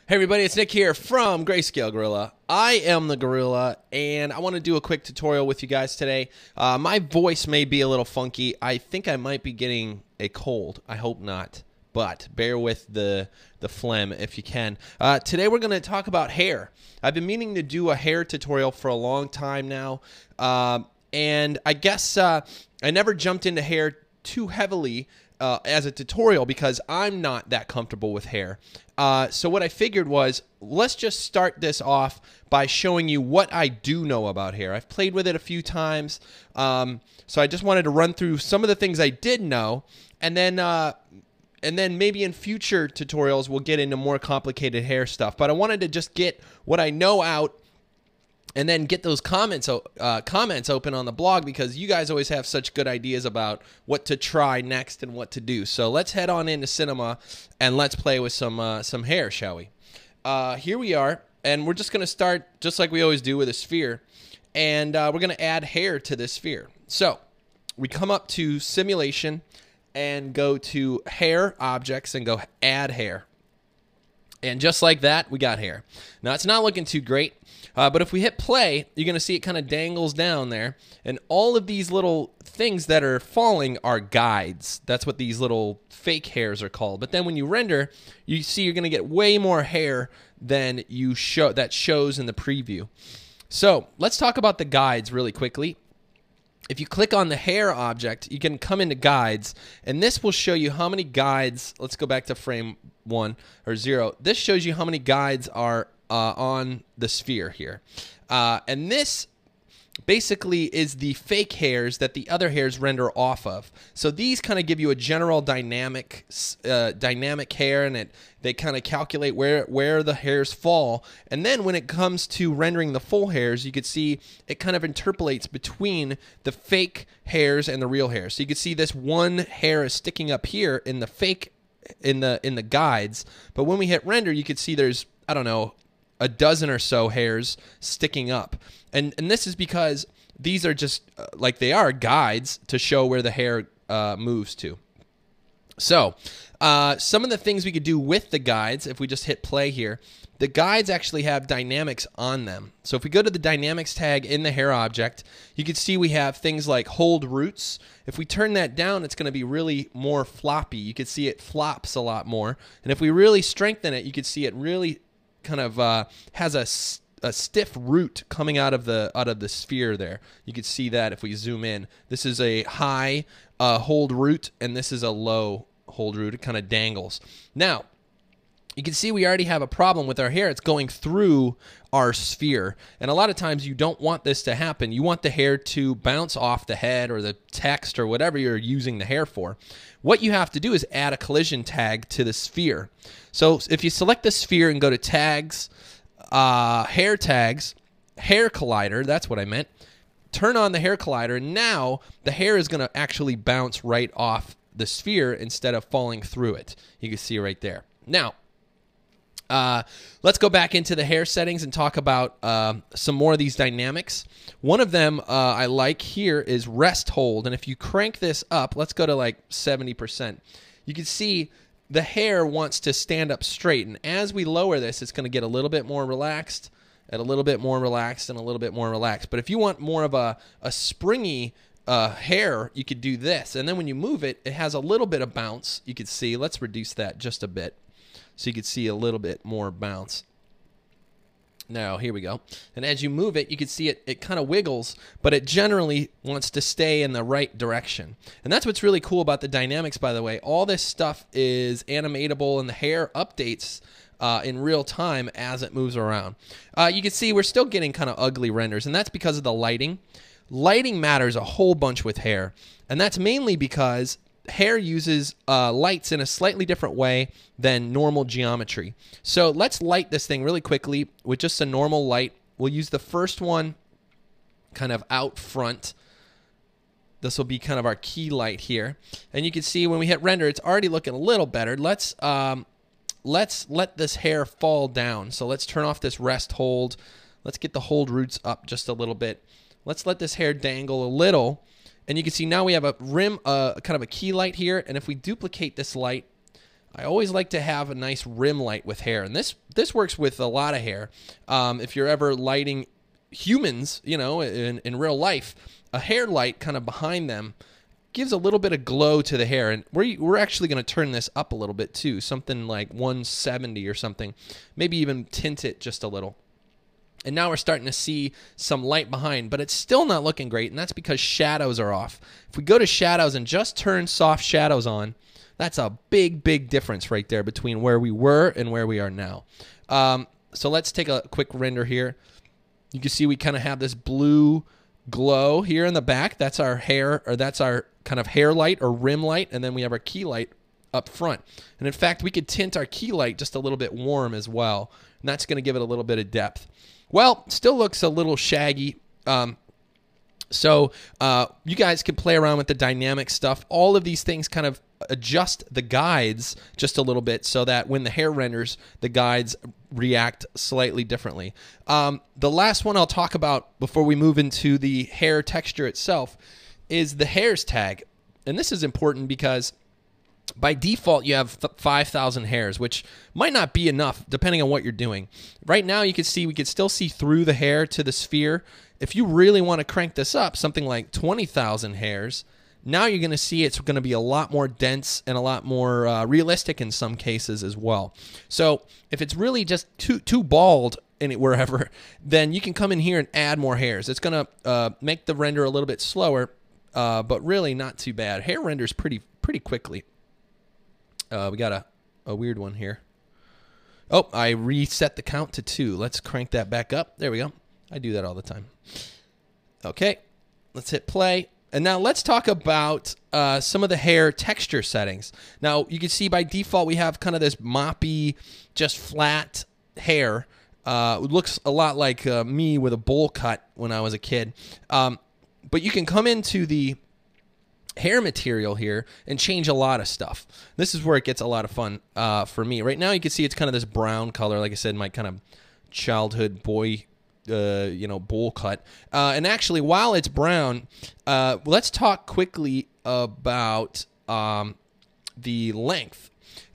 Hey everybody, it's Nick here from Grayscale Gorilla. I am the Gorilla, and I want to do a quick tutorial with you guys today. My voice may be a little funky. I think I might be getting a cold. I hope not, but bear with the phlegm if you can. Today we're going to talk about hair. I've been meaning to do a hair tutorial for a long time now, and I guess I never jumped into hair too heavily as a tutorial because I'm not that comfortable with hair. So what I figured was, let's just start this off by showing you what I do know about hair. I've played with it a few times, so I just wanted to run through some of the things I did know, and then maybe in future tutorials we'll get into more complicated hair stuff. But I wanted to just get what I know out, and then get those comments open on the blog, because you guys always have such good ideas about what to try next and what to do. So let's head on into cinema and let's play with some hair, shall we? Here we are, and we're just going to start just like we always do with a sphere, and we're going to add hair to this sphere. So we come up to simulation and go to hair objects and go add hair. And just like that, we got hair. Now, it's not looking too great, but if we hit play, you're going to see it kind of dangles down there. And all of these little things that are falling are guides. That's what these little fake hairs are called. But then when you render, you see you're going to get way more hair than that shows in the preview. So let's talk about the guides really quickly. If you click on the hair object, you can come into guides, and this will show you how many guides. Let's go back to frame 1 or 0. This shows you how many guides are on the sphere here. And this basically is the fake hairs that the other hairs render off of. So these kind of give you a general dynamic hair, and they kind of calculate where the hairs fall. And then when it comes to rendering the full hairs, you could see it kind of interpolates between the fake hairs and the real hairs. So you could see this one hair is sticking up here in the fake in the guides, but when we hit render, you could see there's, I don't know, a dozen or so hairs sticking up. And this is because these are just like they are guides to show where the hair moves to. So some of the things we could do with the guides, if we just hit play here, the guides actually have dynamics on them. So if we go to the dynamics tag in the hair object, you can see we have things like hold roots. If we turn that down, it's going to be really more floppy. You can see it flops a lot more. And if we really strengthen it, you can see it really kind of has a stiff root coming out of the sphere there. You can see that if we zoom in. This is a high hold root, and this is a low hold root. It kind of dangles. Now, you can see we already have a problem with our hair. It's going through our sphere. And a lot of times you don't want this to happen. You want the hair to bounce off the head or the text or whatever you're using the hair for. What you have to do is add a collision tag to the sphere. So if you select the sphere and go to tags, hair tags, hair collider, that's what I meant. Turn on the hair collider, and now the hair is going to actually bounce right off the sphere instead of falling through it. You can see right there. Now, let's go back into the hair settings and talk about some more of these dynamics. One of them I like here is rest hold. And if you crank this up, let's go to like 70%. You can see the hair wants to stand up straight. And as we lower this, it's going to get a little bit more relaxed, and a little bit more relaxed, and a little bit more relaxed. But if you want more of a springy hair, you could do this. And then when you move it, it has a little bit of bounce. You could see, let's reduce that just a bit, so you can see a little bit more bounce. Now, here we go. And as you move it, you can see it kind of wiggles, but it generally wants to stay in the right direction. And that's what's really cool about the dynamics, by the way. All this stuff is animatable, and the hair updates in real time as it moves around. You can see we're still getting kind of ugly renders, and that's because of the lighting. Lighting matters a whole bunch with hair, and that's mainly because hair uses lights in a slightly different way than normal geometry. So let's light this thing really quickly with just a normal light. We'll use the first one kind of out front. This will be kind of our key light here. And you can see when we hit render, it's already looking a little better. Let's let this hair fall down. So let's turn off this rest hold. Let's get the hold roots up just a little bit. Let's let this hair dangle a little. And you can see now we have a rim, kind of a key light here. And if we duplicate this light, I always like to have a nice rim light with hair, and this works with a lot of hair. If you're ever lighting humans, you know, in real life, a hair light kind of behind them gives a little bit of glow to the hair, and we're actually going to turn this up a little bit too, something like 170 or something, maybe even tint it just a little. And now we're starting to see some light behind, but it's still not looking great, and that's because shadows are off. If we go to shadows and just turn soft shadows on, that's a big, big difference right there between where we were and where we are now. So let's take a quick render here. You can see we kind of have this blue glow here in the back. That's our hair, or that's our kind of hair light or rim light, and then we have our key light up front. And in fact, we could tint our key light just a little bit warm as well, and that's going to give it a little bit of depth. Well, still looks a little shaggy. So you guys can play around with the dynamic stuff. All of these things kind of adjust the guides just a little bit so that when the hair renders, the guides react slightly differently. The last one I'll talk about before we move into the hair texture itself is the hairs tag. And this is important because by default, you have 5,000 hairs, which might not be enough depending on what you're doing. Right now, you can see we could still see through the hair to the sphere. If you really want to crank this up, something like 20,000 hairs, now you're going to see it's going to be a lot more dense and a lot more realistic in some cases as well. So if it's really just too bald wherever, then you can come in here and add more hairs. It's going to make the render a little bit slower, but really not too bad. Hair renders pretty quickly. We got a weird one here. Oh, I reset the count to 2. Let's crank that back up. There we go. I do that all the time. Okay, let's hit play. And now let's talk about some of the hair texture settings. Now, you can see by default we have kind of this moppy, just flat hair. It looks a lot like me with a bowl cut when I was a kid. But you can come into the hair material here and change a lot of stuff. This is where it gets a lot of fun for me. Right now you can see it's kind of this brown color, like I said, my kind of childhood boy bowl cut. And actually, while it's brown, let's talk quickly about the length.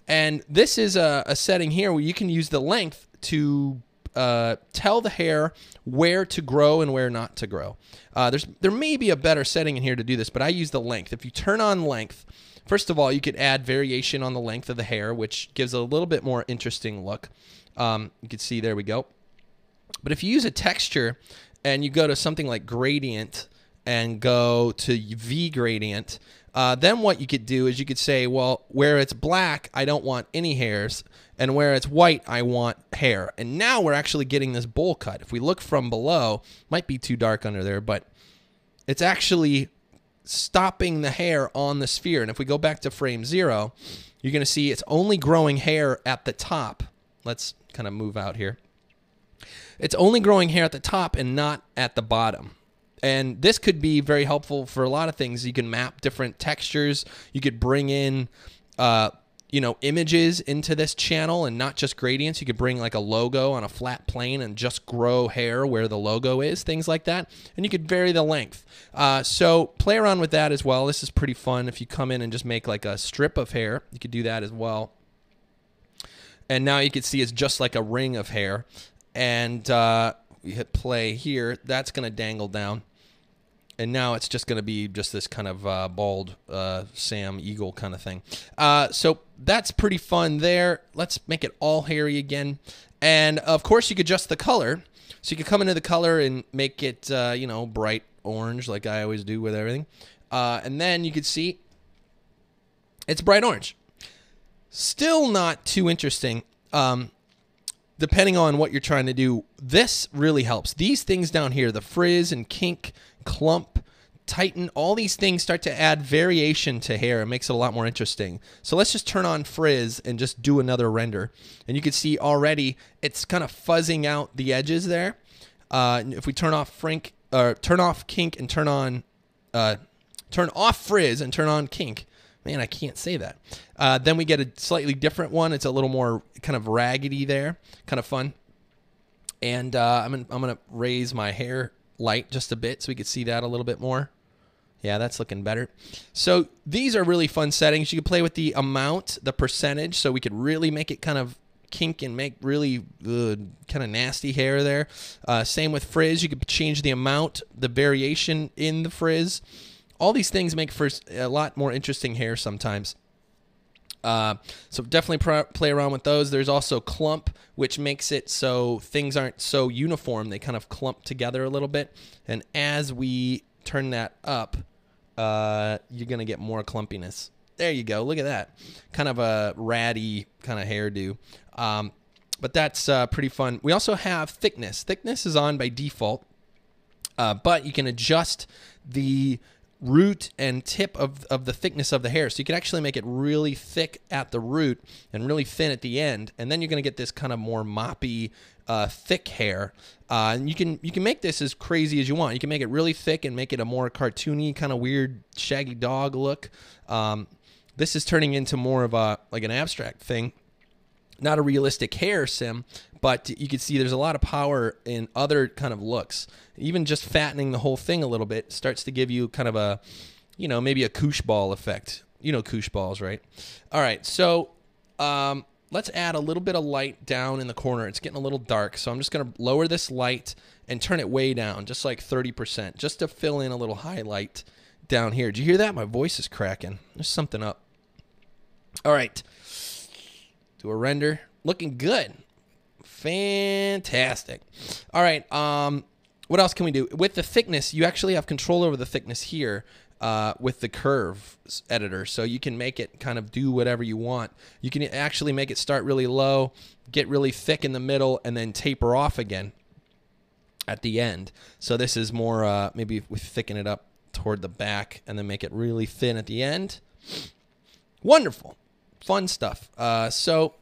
And this is a setting here where you can use the length to tell the hair where to grow and where not to grow. There may be a better setting in here to do this, but I use the length. If you turn on length, first of all, you could add variation on the length of the hair, which gives a little bit more interesting look. You can see, there we go. But if you use a texture and you go to something like gradient and go to V gradient, then what you could do is you could say, well, where it's black, I don't want any hairs, and where it's white, I want hair. And now we're actually getting this bowl cut. If we look from below, might be too dark under there, but it's actually stopping the hair on the sphere. And if we go back to frame 0, you're going to see it's only growing hair at the top. Let's kind of move out here. It's only growing hair at the top and not at the bottom. And this could be very helpful for a lot of things. You can map different textures. You could bring in, images into this channel and not just gradients. You could bring like a logo on a flat plane and just grow hair where the logo is, things like that. And you could vary the length. So play around with that as well. This is pretty fun. If you come in and just make like a strip of hair, you could do that as well. And now you can see it's just like a ring of hair. And we hit play here. That's going to dangle down. And now it's just going to be just this kind of bald Sam Eagle kind of thing. So that's pretty fun there. Let's make it all hairy again. And, of course, you could adjust the color. So you could come into the color and make it, bright orange like I always do with everything. And then you could see it's bright orange. Still not too interesting. Depending on what you're trying to do, this really helps. These things down here, the frizz and kink, clump, tighten, all these things start to add variation to hair. It makes it a lot more interesting. So let's just turn on frizz and just do another render. And you can see already it's kind of fuzzing out the edges there. If we turn off turn off kink and turn off frizz and turn on kink, man, I can't say that. Then we get a slightly different one. It's a little more kind of raggedy there, kind of fun. And I'm gonna raise my hair light just a bit so we can see that a little bit more. Yeah, that's looking better. So these are really fun settings. You can play with the amount, the percentage, so we could really make it kind of kink and make really kind of nasty hair there. Same with frizz. You could change the amount, the variation in the frizz. All these things make for a lot more interesting hair sometimes. So definitely play around with those. There's also clump, which makes it so things aren't so uniform. They kind of clump together a little bit. And as we turn that up, you're going to get more clumpiness. There you go. Look at that. Kind of a ratty kind of hairdo. But that's pretty fun. We also have thickness. Thickness is on by default, but you can adjust the root and tip of the thickness of the hair. So you can actually make it really thick at the root and really thin at the end. And then you're going to get this kind of more moppy, thick hair. And you can make this as crazy as you want. You can make it really thick and make it a more cartoony, kind of weird, shaggy dog look. This is turning into more of a like an abstract thing. Not a realistic hair sim, but you can see there's a lot of power in other kind of looks. Even just fattening the whole thing a little bit starts to give you kind of a, maybe a koosh ball effect. You know koosh balls, right? All right, so let's add a little bit of light down in the corner. It's getting a little dark, so I'm just going to lower this light and turn it way down, just like 30%, just to fill in a little highlight down here. Did you hear that? My voice is cracking. There's something up. All right. Do a render. Looking good. Fantastic. All right. What else can we do? With the thickness, you actually have control over the thickness here with the curve editor. So you can make it kind of do whatever you want. You can actually make it start really low, get really thick in the middle, and then taper off again at the end. So this is more, maybe we thicken it up toward the back and then make it really thin at the end. Wonderful. Fun stuff. So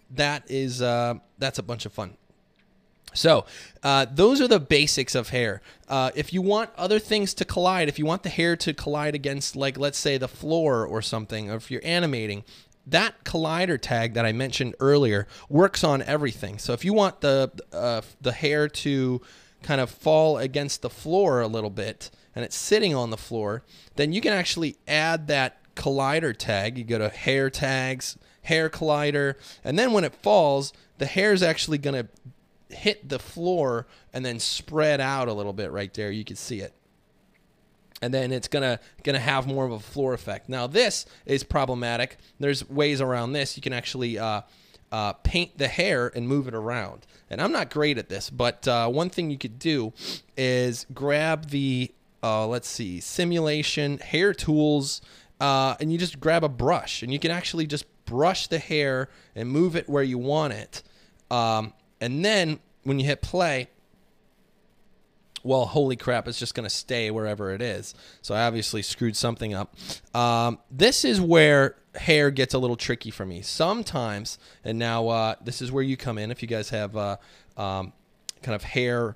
that is that's a bunch of fun. So those are the basics of hair. If you want other things to collide, if you want the hair to collide against, like, let's say the floor or something, or if you're animating, that collider tag that I mentioned earlier works on everything. So if you want the hair to kind of fall against the floor a little bit and it's sitting on the floor, then you can actually add that collider tag. You go to hair tags, hair collider, and then when it falls, the hair is actually going to hit the floor and then spread out a little bit right there. You can see it. And then it's gonna have more of a floor effect. Now this is problematic. There's ways around this. You can actually paint the hair and move it around. And I'm not great at this, but one thing you could do is grab the let's see, simulation, hair tools, and you just grab a brush, and you can actually just brush the hair and move it where you want it. And then when you hit play, well, holy crap, it's just going to stay wherever it is. So I obviously screwed something up. This is where hair gets a little tricky for me sometimes. And now this is where you come in. If you guys have kind of hair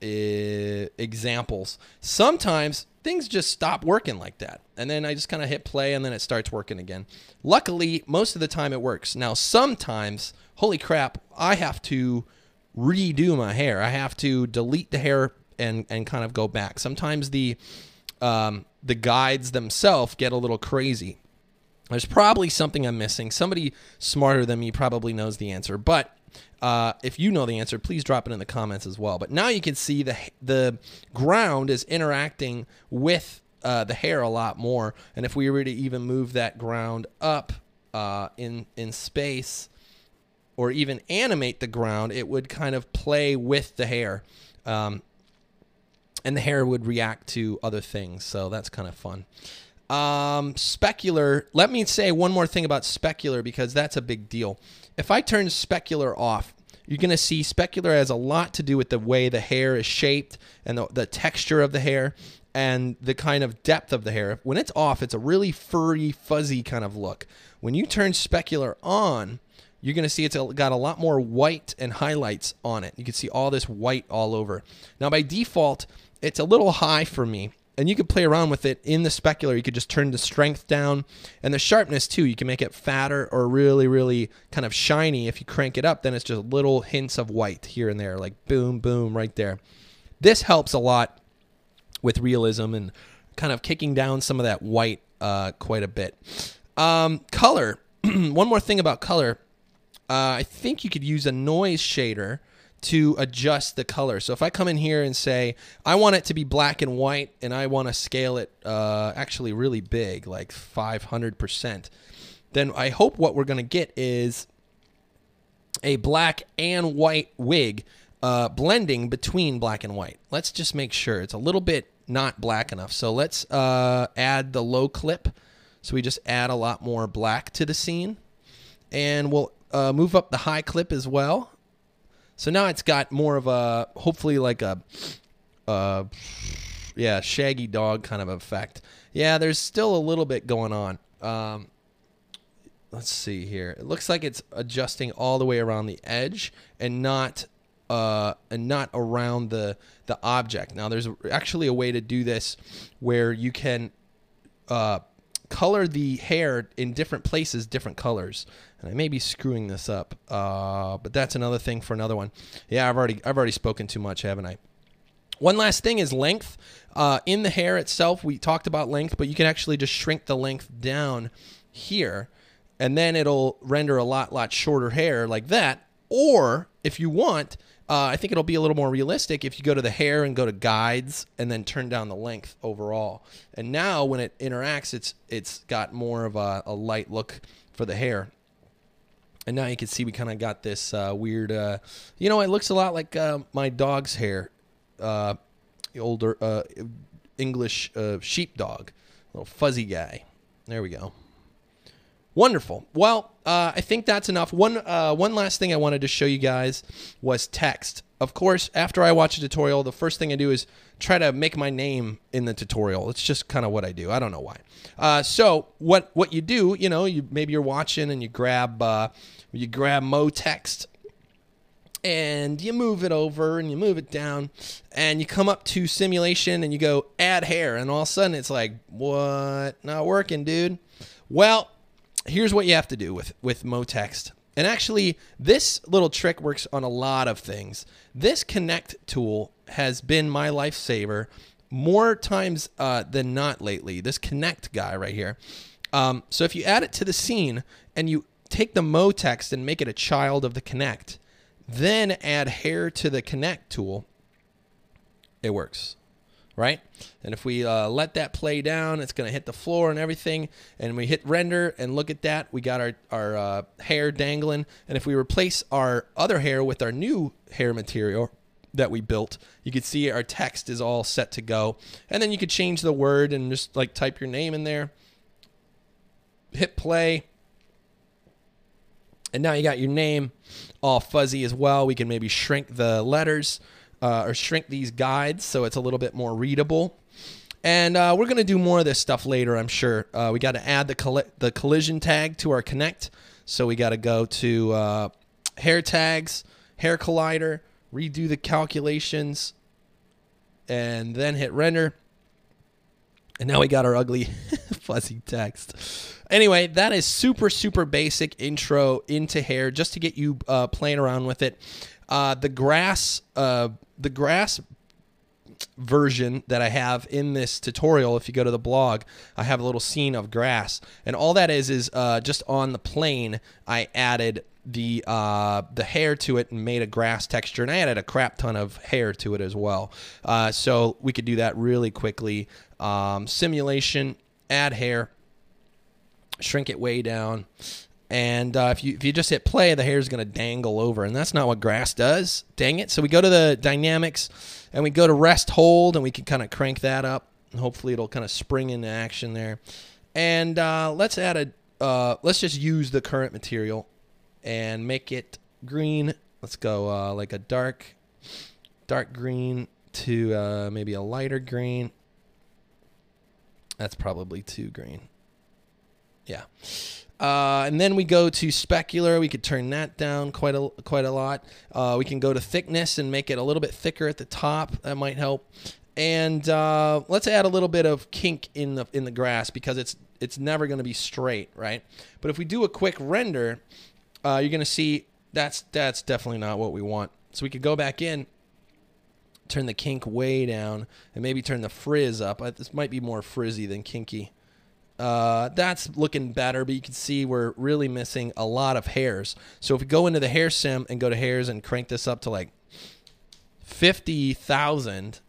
examples, sometimes things just stop working like that. And then I just kind of hit play and then it starts working again. Luckily, most of the time it works. Now, sometimes, holy crap, I have to redo my hair. I have to delete the hair and kind of go back. Sometimes the guides themselves get a little crazy. There's probably something I'm missing. Somebody smarter than me probably knows the answer. But if you know the answer, please drop it in the comments as well. But now you can see the ground is interacting with the hair a lot more. And if we were to even move that ground up in space, or even animate the ground, it would kind of play with the hair. And the hair would react to other things. So that's kind of fun. Specular. Let me say one more thing about specular, because that's a big deal. If I turn specular off, you're going to see specular has a lot to do with the way the hair is shaped and the texture of the hair and the kind of depth of the hair. When it's off, it's a really furry, fuzzy kind of look. When you turn specular on, you're going to see it's got a lot more white and highlights on it. You can see all this white all over. Now, by default, it's a little high for me, and you could play around with it in the specular. You could just turn the strength down, and the sharpness, too. You can make it fatter or really, really kind of shiny. If you crank it up, then it's just little hints of white here and there, like boom, boom, right there. This helps a lot with realism and kind of kicking down some of that white quite a bit. Color. One more thing about color. I think you could use a noise shader to adjust the color. So if I come in here and say, I want it to be black and white, and I want to scale it actually really big, like 500%, then I hope what we're going to get is a black and white wig blending between black and white. Let's just make sure it's a little bit not black enough. So let's add the low clip. So we just add a lot more black to the scene. And we'll move up the high clip as well. So now it's got more of a, hopefully like a, yeah, shaggy dog kind of effect. Yeah, there's still a little bit going on. Let's see here. It looks like it's adjusting all the way around the edge and not around the object. Now, there's actually a way to do this where you can color the hair in different places, different colors. And I may be screwing this up, but that's another thing for another one. Yeah, I've already spoken too much, haven't I? One last thing is length. In the hair itself, we talked about length, but you can actually just shrink the length down here, and then it'll render a lot shorter hair like that. Or if you want, I think it'll be a little more realistic if you go to the hair and go to guides and then turn down the length overall. And now when it interacts, it's got more of a light look for the hair. And now you can see we kind of got this weird, you know, it looks a lot like my dog's hair, the older English sheepdog, little fuzzy guy. There we go. Wonderful. Well, I think that's enough. One last thing I wanted to show you guys was text. Of course, after I watch a tutorial, the first thing I do is try to make my name in the tutorial. It's just kind of what I do. I don't know why. So what you do, you know, maybe you're watching and you grab Mo text and you move it over and you move it down and you come up to simulation and you go add hair, and all of a sudden it's like, what? Not working, dude. Well, here's what you have to do with Mo text. And actually, this little trick works on a lot of things. This connect tool has been my lifesaver more times than not lately. This connect guy right here. So if you add it to the scene and you take the Mo text and make it a child of the connect, then add hair to the connect tool, it works. Right? And if we let that play down, it's going to hit the floor and everything. And we hit render, and look at that. We got our hair dangling. And if we replace our other hair with our new hair material that we built, you can see our text is all set to go. And then you could change the word and just like type your name in there. Hit play. And now you got your name all fuzzy as well. We can maybe shrink the letters. Or shrink these guides so it's a little bit more readable. And we're going to do more of this stuff later, I'm sure. We got to add the collision tag to our connect. So we got to go to hair tags, hair collider, redo the calculations, and then hit render. And now we got our ugly fuzzy text. Anyway, that is super basic intro into hair just to get you playing around with it. The grass version that I have in this tutorial, if you go to the blog, I have a little scene of grass, and all that is just on the plane. I added the hair to it and made a grass texture, and I added a crap ton of hair to it as well. So we could do that really quickly. Simulation, add hair, shrink it way down. And if you just hit play, the hair is going to dangle over, and that's not what grass does. Dang it. So we go to the dynamics, and we go to rest hold, and we can kind of crank that up, and hopefully it'll kind of spring into action there. And let's just use the current material and make it green. Let's go like a dark green to maybe a lighter green. That's probably too green. Yeah. And then we go to specular. We could turn that down quite a lot. We can go to thickness and make it a little bit thicker at the top. That might help. And let's add a little bit of kink in the grass because it's never going to be straight, right? But if we do a quick render, you're going to see that's definitely not what we want. So we could go back in Turn the kink way down and maybe turn the frizz up. This might be more frizzy than kinky. That's looking better, but you can see we're really missing a lot of hairs. So if we go into the hair sim and go to hairs and crank this up to like 50,000,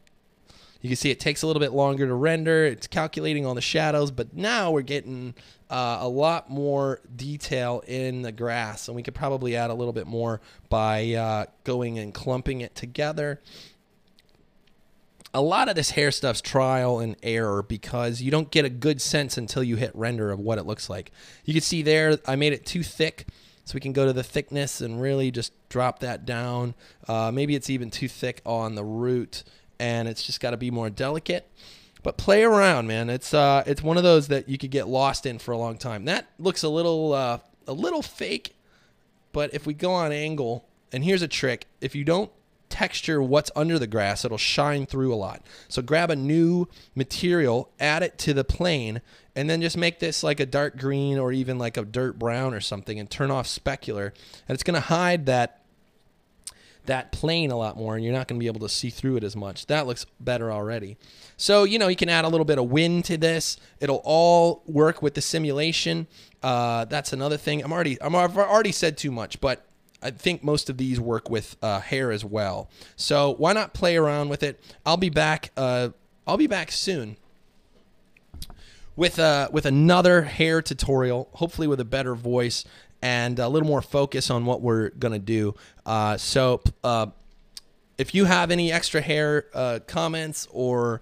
you can see it takes a little bit longer to render. It's calculating all the shadows, but now we're getting a lot more detail in the grass, and we could probably add a little bit more by going and clumping it together. A lot of this hair stuff's trial and error because you don't get a good sense until you hit render of what it looks like. You can see there I made it too thick, so we can go to the thickness and really just drop that down. Maybe it's even too thick on the root, and it's just got to be more delicate. But play around, man. It's one of those that you could get lost in for a long time. That looks a little fake, but if we go on angle, and here's a trick: if you don't texture what's under the grass, it'll shine through a lot. So grab a new material, add it to the plane, and then just make this like a dark green or even like a dirt brown or something, and turn off specular, and it's going to hide that plane a lot more, and you're not going to be able to see through it as much. That looks better already. So, you know, you can add a little bit of wind to this. It'll all work with the simulation. That's another thing. I've already said too much, but I think most of these work with hair as well. So why not play around with it? I'll be back soon with another hair tutorial, hopefully with a better voice and a little more focus on what we're gonna do. So if you have any extra hair comments or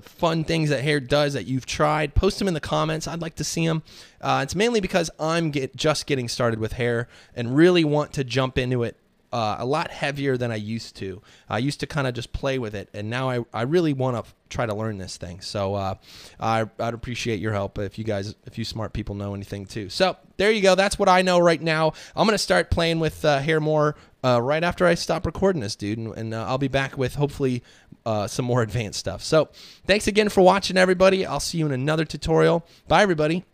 fun things that hair does that you've tried, post them in the comments. I'd like to see them. It's mainly because I'm just getting started with hair and really want to jump into it a lot heavier than I used to. I used to kind of just play with it, and now I really want to try to learn this thing. So I'd appreciate your help if you smart people know anything too. So there you go. That's what I know right now. I'm going to start playing with hair more right after I stop recording this, dude, and I'll be back with hopefully some more advanced stuff. So thanks again for watching, everybody. I'll see you in another tutorial. Bye, everybody.